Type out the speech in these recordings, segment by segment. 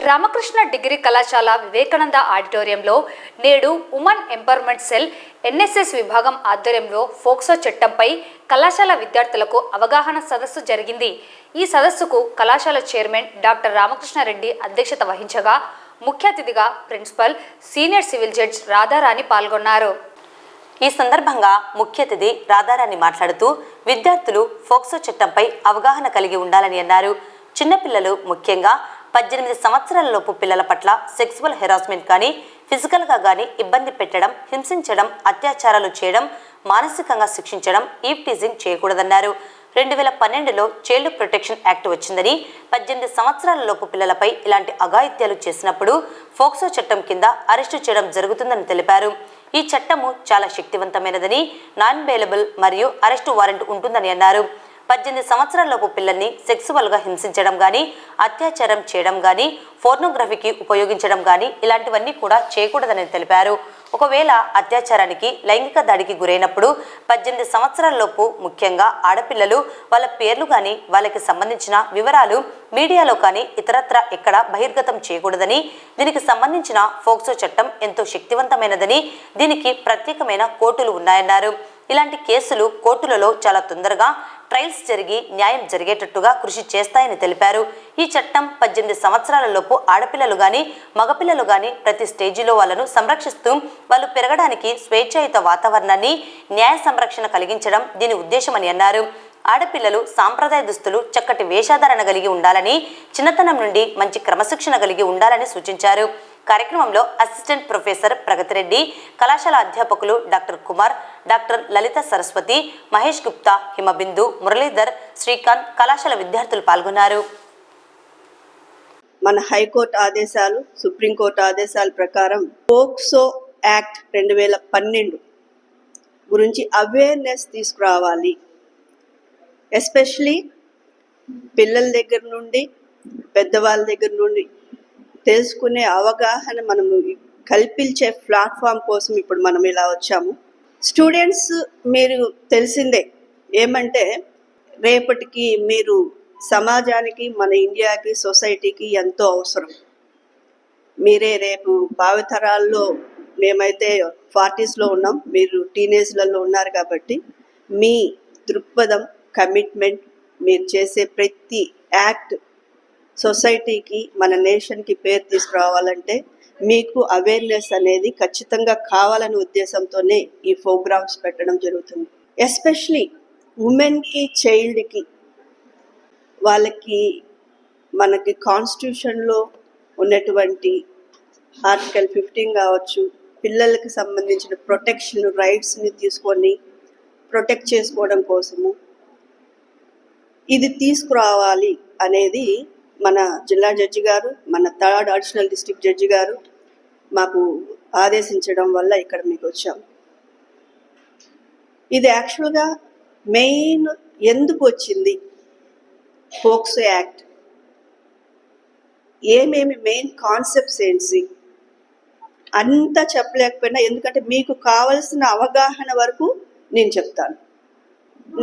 Ramakrishna degree కళాశాల వివేకానంద ఆడిటోరియంలో నేడు ఉమెన్ ఎంపవర్మెంట్ సెల్ ఎన్ఎస్ఎస్ విభాగం ఆధ్వర్యంలో ఫోక్సో చట్టంపై కళాశాల విద్యార్థులకు అవగాహన సదస్సు జరిగింది. ఈ సదస్సుకు కళాశాల చైర్మన్ డాక్టర్ రామకృష్ణారెడ్డి అధ్యక్షత వహించగా ముఖ్య అతిథిగా principal senior civil judge Radharani పాల్గొన్నారు. ఈ సందర్భంగా ముఖ్య అతిథి రాధారాణి మాట్లాడుతూ విద్యార్థులు ఫోక్సో చట్టంపై అవగాహన కలిగి ఉండాలని అన్నారు. చిన్నపిల్లలు ముఖ్యంగా 18 సంవత్సరాలలోపు పిల్లల పట్ల సెక్సువల్ హెరాస్మెంట్ కానీ, ఫిజికల్గా కానీ ఇబ్బంది పెట్టడం, హింసించడం, అత్యాచారాలు చేయడం, మానసికంగా శిక్షించడం, ఈవ్ టీజింగ్ చేయకూడదన్నారు. 2012లో చైల్డ్ ప్రొటెక్షన్ యాక్ట్ వచ్చిందని 18 సంవత్సరాలలోపు పిల్లలపై ఇలాంటి అఘాయిత్యాలు చేసినప్పుడు ఫోక్సో చట్టం కింద అరెస్టు చేయడం జరుగుతుందని తెలిపారు. ఈ చట్టము చాలా శక్తివంతమైనదని, నాన్ బెయిలబుల్ మరియు అరెస్టు వారెంట్ ఉంటుందని అన్నారు. 18 సంవత్సరాలలోపు పిల్లల్ని సెక్సువల్గా హింసించడం కానీ, అత్యాచారం చేయడం కానీ, పోర్నోగ్రఫీకి ఉపయోగించడం కానీ ఇలాంటివన్నీ కూడా చేయకూడదని తెలిపారు. ఒకవేళ అత్యాచారానికి, లైంగిక దాడికి గురైనప్పుడు 18 సంవత్సరాలలోపు ముఖ్యంగా ఆడపిల్లలు వాళ్ళ పేర్లు కానీ, వాళ్ళకి సంబంధించిన వివరాలు మీడియాలో కానీ ఇతరత్ర ఎక్కడ బహిర్గతం చేయకూడదని, దీనికి సంబంధించిన ఫోక్సో చట్టం ఎంతో శక్తివంతమైనదని, దీనికి ప్రత్యేకమైన కోర్టులు ఉన్నాయన్నారు. ఇలాంటి కేసులు కోర్టులలో చాలా తొందరగా ట్రయల్స్ జరిగి న్యాయం జరిగేటట్టుగా కృషి చేస్తాయని తెలిపారు. ఈ చట్టం 18 సంవత్సరాలలోపు ఆడపిల్లలు కానీ, మగపిల్లలు కానీ ప్రతి స్టేజిలో వాళ్ళను సంరక్షిస్తూ వాళ్ళు పెరగడానికి స్వేచ్ఛాయుత వాతావరణాన్ని, న్యాయ సంరక్షణ కలిగించడం దీని ఉద్దేశమని అన్నారు. ఆడపిల్లలు సాంప్రదాయ దుస్తులు, చక్కటి వేషధారణ కలిగి ఉండాలని, చిన్నతనం నుండి మంచి క్రమశిక్షణ కలిగి ఉండాలని సూచించారు. కార్యక్రమంలో అసిస్టెంట్ ప్రొఫెసర్ ప్రగతిరెడ్డి, కళాశాల అధ్యాపకులు డాక్టర్ కుమార్, డాక్టర్ లలిత సరస్వతి, మహేష్ గుప్తా, హిమబిందు, మురళీధర్, శ్రీకాంత్, కళాశాల విద్యార్థులు పాల్గొన్నారు. మన హైకోర్టు ఆదేశాలు, సుప్రీంకోర్టు ఆదేశాల ప్రకారం పోక్సో యాక్ట్ 2012 గురించి అవేర్నెస్ తీసుకురావాలి. ఎస్పెషలీ పిల్లల దగ్గర నుండి, పెద్దవాళ్ళ దగ్గర నుండి తెలుసుకునే అవగాహన మనము కల్పించే ప్లాట్ఫామ్ కోసం ఇప్పుడు మనం ఇలా వచ్చాము. స్టూడెంట్స్ మీరు తెలిసిందే ఏమంటే రేపటికి మీరు సమాజానికి, మన ఇండియాకి, సొసైటీకి ఎంతో అవసరం. మీరే రేపు భావితరాల్లో, మేమైతే 40sలో ఉన్నాం, మీరు టీనేజ్లలో ఉన్నారు కాబట్టి మీ దృక్పథం, కమిట్మెంట్, మీరు చేసే ప్రతి యాక్ట్ సొసైటీకి, మన నేషన్కి పేరు తీసుకురావాలంటే మీకు అవేర్నెస్ అనేది ఖచ్చితంగా కావాలనే ఉద్దేశంతోనే ఈ ప్రోగ్రామ్స్ పెట్టడం జరుగుతుంది. ఎస్పెషలీ ఉమెన్కి, చైల్డ్కి, వాళ్ళకి మనకి కాన్స్టిట్యూషన్లో ఉన్నటువంటి ఆర్టికల్ 15 కావచ్చు, పిల్లలకి సంబంధించిన ప్రొటెక్షన్ రైట్స్ని తీసుకొని ప్రొటెక్ట్ చేసుకోవడం కోసము ఇది తీసుకురావాలి అనేది మన జిల్లా జడ్జి గారు, మన 3rd అడిషనల్ డిస్ట్రిక్ట్ జడ్జి గారు మాకు ఆదేశించడం వల్ల ఇక్కడ మీకు వచ్చాం. ఇది యాక్చువల్గా మెయిన్ ఎందుకు వచ్చింది, పోక్సో యాక్ట్ ఏమేమి మెయిన్ కాన్సెప్ట్స్ ఏంటి అంతా చెప్పలేకపోయినా, ఎందుకంటే మీకు కావలసిన అవగాహన వరకు నేను చెప్తాను.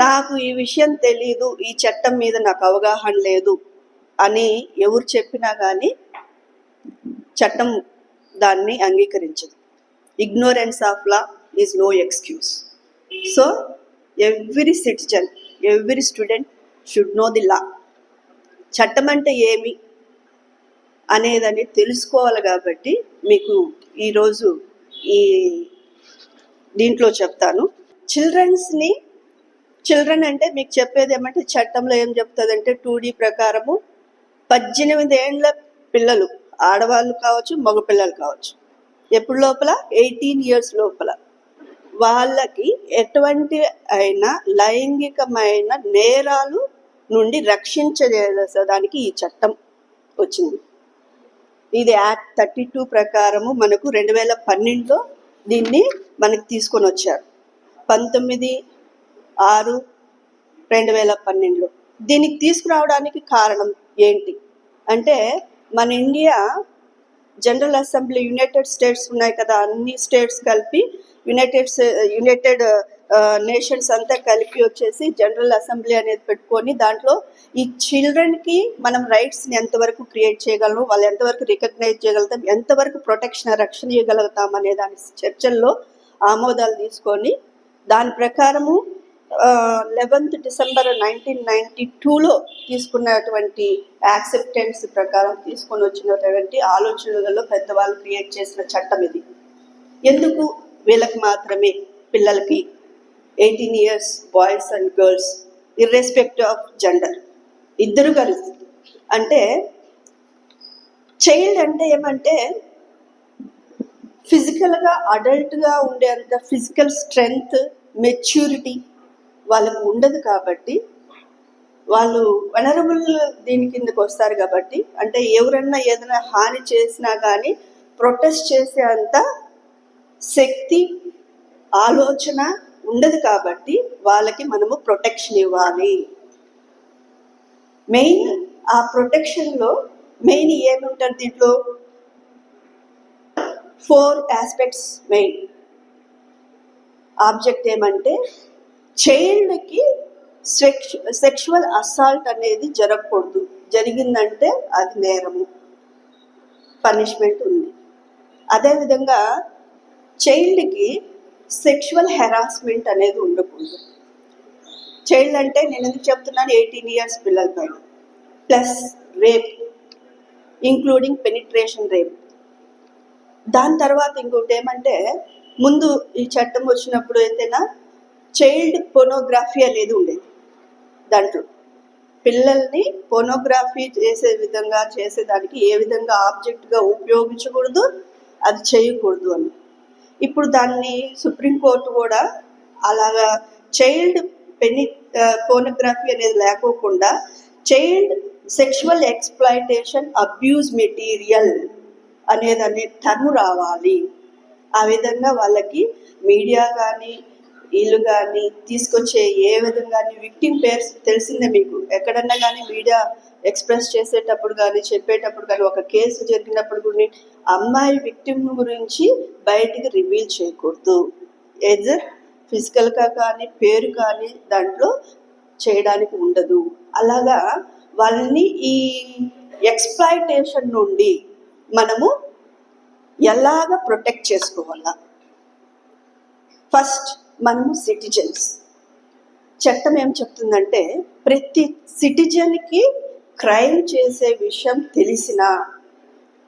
నాకు ఈ విషయం తెలీదు, ఈ చట్టం మీద నాకు అవగాహన లేదు అని ఎవరు చెప్పినా కానీ చట్టం దాన్ని అంగీకరించదు. Ignorance of law is no excuse. So every citizen, every student should know the law. చట్టం అంటే ఏమి అనేదని తెలుసుకోవాలి. కాబట్టి మీకు ఈరోజు ఈ దీంట్లో చెప్తాను. చిల్డ్రన్ అంటే మీకు చెప్పేది ఏమంటే, చట్టంలో ఏం చెప్తుందంటే 2D ప్రకారము 18 ఏళ్ళ పిల్లలు, ఆడవాళ్ళు కావచ్చు, మగపిల్లలు కావచ్చు, ఎప్పుడు లోపల 18 years లోపల వాళ్ళకి ఎటువంటి అయినా లైంగికమైన నేరాలు నుండి రక్షించడానికి ఈ చట్టం వచ్చింది. ఇది యాక్ట్ 32 ప్రకారము మనకు 2012లో దీన్ని మనకి తీసుకొని వచ్చారు. 19/6/2012లో దీనికి తీసుకురావడానికి కారణం ఏంటి అంటే, మన India general assembly, United states ఉన్నాయి కదా, అన్ని స్టేట్స్ కలిపి యునైటెడ్ నేషన్స్ అంతా కలిపి వచ్చేసి జనరల్ అసెంబ్లీ అనేది పెట్టుకొని దాంట్లో ఈ చిల్డ్రన్కి మనం రైట్స్ని ఎంతవరకు క్రియేట్ చేయగలము, వాళ్ళు ఎంతవరకు రికగ్నైజ్ చేయగలుగుతాం, ఎంతవరకు రక్షణ ఇవ్వగలుగుతాం అనే దాని చర్చల్లో ఆమోదాలు తీసుకొని దాని ప్రకారము 11th December 1992లో తీసుకున్నటువంటి యాక్సెప్టెన్స్ ప్రకారం తీసుకొని వచ్చినటువంటి ఆలోచనలలో పెద్దవాళ్ళు క్రియేట్ చేసిన చట్టం ఇది. ఎందుకు వీళ్ళకి మాత్రమే, పిల్లలకి 18 years boys and girls irrespective of gender ఇద్దరు కలిసి, అంటే చైల్డ్ అంటే ఏమంటే ఫిజికల్గా అడల్ట్గా ఉండేంత ఫిజికల్ స్ట్రెంగ్త్ మెచ్యూరిటీ వాళ్ళకు ఉండదు కాబట్టి వాళ్ళు వనరబుల్ దీని కిందకు వస్తారు కాబట్టి, అంటే ఎవరన్నా ఏదైనా హాని చేసినా కానీ ప్రొటెస్ట్ చేసే అంత శక్తి ఆలోచన ఉండదు కాబట్టి వాళ్ళకి మనము ప్రొటెక్షన్ ఇవ్వాలి. మెయిన్ ఆ ప్రొటెక్షన్లో మెయిన్ ఏముంటుంది దీంట్లో 4 aspects మెయిన్ ఆబ్జెక్ట్ ఏమంటే చైల్డ్కి సెక్షువల్ అసాల్ట్ అనేది జరగకూడదు, జరిగిందంటే అది నేరము, పనిష్మెంట్ ఉంది. అదేవిధంగా చైల్డ్కి సెక్షువల్ హెరాస్మెంట్ అనేది ఉండకూడదు. చైల్డ్ అంటే నేను ఎందుకు చెప్తున్నాను, 18 years పిల్లల పైన, plus rape including penetration rape. దాని తర్వాత ఇంకోటి ఏమంటే ముందు ఈ చట్టం వచ్చినప్పుడు అయితేనా చైల్డ్ పోనోగ్రఫీ అనేది ఉండేది. దాంట్లో పిల్లల్ని పోనోగ్రఫీ చేసే విధంగా చేసేదానికి ఏ విధంగా ఆబ్జెక్ట్గా ఉపయోగించకూడదు, అది చేయకూడదు అని. ఇప్పుడు దాన్ని సుప్రీంకోర్టు కూడా అలాగా చైల్డ్ పోనోగ్రఫీ అనేది లేకోకుండా child sexual exploitation abuse material అనే టర్మ్ రావాలి. ఆ విధంగా వాళ్ళకి మీడియా కానీ వీళ్ళు కానీ తీసుకొచ్చే ఏ విధంగా విక్టిమ్ పేర్స్ తెలిసిందే మీకు, ఎక్కడన్నా కానీ మీడియా ఎక్స్ప్రెస్ చేసేటప్పుడు కానీ చెప్పేటప్పుడు కానీ ఒక కేసు జరిగినప్పుడు కూడా అమ్మాయి విక్టిమ్ గురించి బయటికి రివీల్ చేయకూడదు. ఎదర్ ఫిజికల్గా కానీ పేరు కానీ దాంట్లో చేయడానికి ఉండదు. అలాగా వాళ్ళని ఈ ఎక్స్ప్లాయిటేషన్ నుండి మనము ఎలాగ ప్రొటెక్ట్ చేసుకోవాలా. ఫస్ట్ మనము సిటిజన్స్, చట్టం ఏం చెప్తుందంటే ప్రతి సిటిజన్కి క్రైమ్ చేసే విషయం తెలిసినా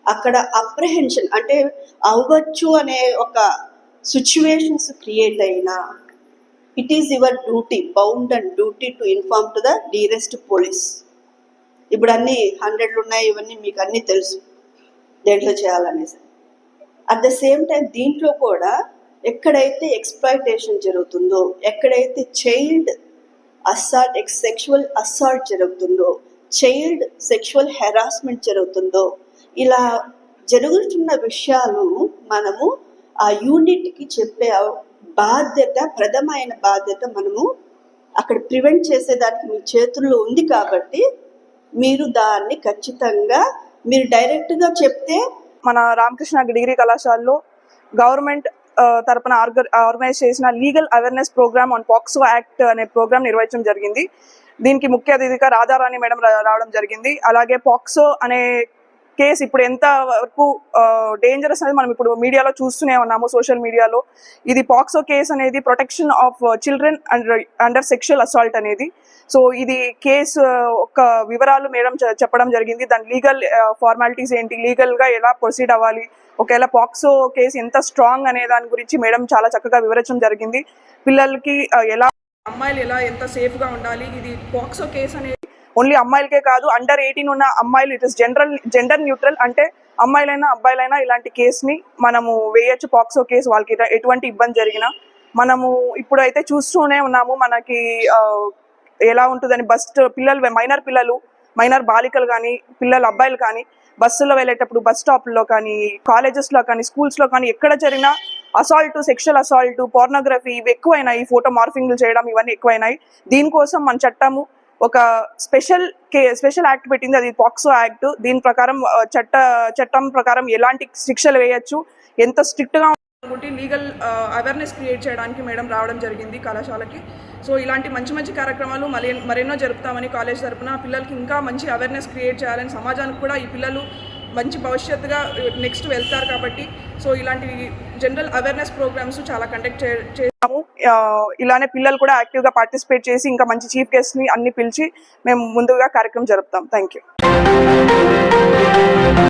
అక్కడ అప్రహెన్షన్ అంటే అవ్వచ్చు అనే ఒక సిచ్యువేషన్స్ క్రియేట్ అయినా it is your duty, bound and duty to inform to the nearest police. ఇప్పుడు అన్నీ 100 ఉన్నాయి, ఇవన్నీ మీకు అన్నీ తెలుసు దేంట్లో చేయాలనేసి. అట్ ద సేమ్ టైం దీంట్లో కూడా ఎక్కడైతే ఎక్స్ప్లాయిటేషన్ జరుగుతుందో, ఎక్కడైతే చైల్డ్ అసాల్ట్ సెక్షువల్ అసాల్ట్ జరుగుతుందో, చైల్డ్ సెక్షువల్ హెరాస్మెంట్ జరుగుతుందో, ఇలా జరుగుతున్న విషయాలు మనము ఆ యూనిట్కి చెప్పే బాధ్యత, ప్రథమైన బాధ్యత మనము అక్కడ ప్రివెంట్ చేసేదానికి మీ చేతుల్లో ఉంది. కాబట్టి మీరు దాన్ని ఖచ్చితంగా మీరు డైరెక్ట్గా చెప్తే. మన రామకృష్ణ డిగ్రీ కళాశాలలో గవర్నమెంట్ తరపున ఆర్గనైజ్ చేసిన legal awareness program on POCSO act అనే ప్రోగ్రామ్ నిర్వహించడం జరిగింది. దీనికి ముఖ్య అతిథిగా రాధారాణి మేడం రావడం జరిగింది. అలాగే పాక్సో అనే కేసు ఇప్పుడు ఎంత వరకు డేంజరస్ అనేది మనం ఇప్పుడు మీడియాలో చూస్తూనే ఉన్నాము, సోషల్ మీడియాలో. ఇది పాక్సో కేసు అనేది protection of children under sexual assault అనేది. సో ఇది కేసు ఒక వివరాలు మేడం చెప్పడం జరిగింది. దాని లీగల్ ఫార్మాలిటీస్ ఏంటి, లీగల్గా ఎలా ప్రొసీడ్ అవ్వాలి, ఒకవేళ పాక్సో కేసు ఎంత స్ట్రాంగ్ అనే దాని గురించి మేడం చాలా చక్కగా వివరించడం జరిగింది. పిల్లలకి ఎలా, అమ్మాయిలు ఎలా ఎంత సేఫ్గా ఉండాలి. ఇది పాక్సో కేసు అనేది ఓన్లీ అమ్మాయిలకే కాదు, అండర్ 18 ఉన్న అమ్మాయిలు, ఇట్ ఇస్ జెండర్ న్యూట్రల్, అంటే అమ్మాయిలైనా అబ్బాయిలైనా ఇలాంటి కేసుని మనము వేయచ్చు. పాక్సో కేసు వాళ్ళకి ఎటువంటి ఇబ్బంది జరిగినా మనము ఇప్పుడైతే చూస్తూనే ఉన్నాము. మనకి ఎలా ఉంటుందని పిల్లలు, మైనర్ బాలికలు కానీ పిల్లలు అబ్బాయిలు కానీ బస్సులో వెళ్ళేటప్పుడు, బస్ స్టాప్లో కానీ, కాలేజెస్లో కానీ, స్కూల్స్లో కానీ ఎక్కడ జరిగినా అసాల్ట్, సెక్షువల్ అసాల్ట్, పోర్నోగ్రఫీ ఇవి ఎక్కువైనాయి. ఫోటో మార్ఫింగ్లు చేయడం ఇవన్నీ ఎక్కువైనాయి. దీనికోసం మన చట్టము ఒక స్పెషల్ యాక్ట్ పెట్టింది, అది పాక్సో యాక్ట్. దీని ప్రకారం చట్టం ప్రకారం ఎలాంటి శిక్షలు వేయచ్చు, ఎంత స్ట్రిక్ట్గా ఇంకోటి లీగల్ అవేర్నెస్ క్రియేట్ చేయడానికి మేడం రావడం జరిగింది కళాశాలకి. సో ఇలాంటి మంచి మంచి కార్యక్రమాలు మరెన్నో జరుపుతామని కాలేజ్ తరపున పిల్లలకి ఇంకా మంచి అవేర్నెస్ క్రియేట్ చేయాలని, సమాజానికి కూడా ఈ పిల్లలు మంచి భవిష్యత్తుగా నెక్స్ట్ వెళ్తారు కాబట్టి సో ఇలాంటి జనరల్ అవేర్నెస్ ప్రోగ్రామ్స్ చాలా కండక్ట్ చేస్తాము. ఇలానే పిల్లలు కూడా యాక్టివ్గా పార్టిసిపేట్ చేసి ఇంకా మంచి చీఫ్ గెస్ట్ని అన్ని పిలిచి మేము ముందుగా కార్యక్రమం జరుపుతాం. Thank you.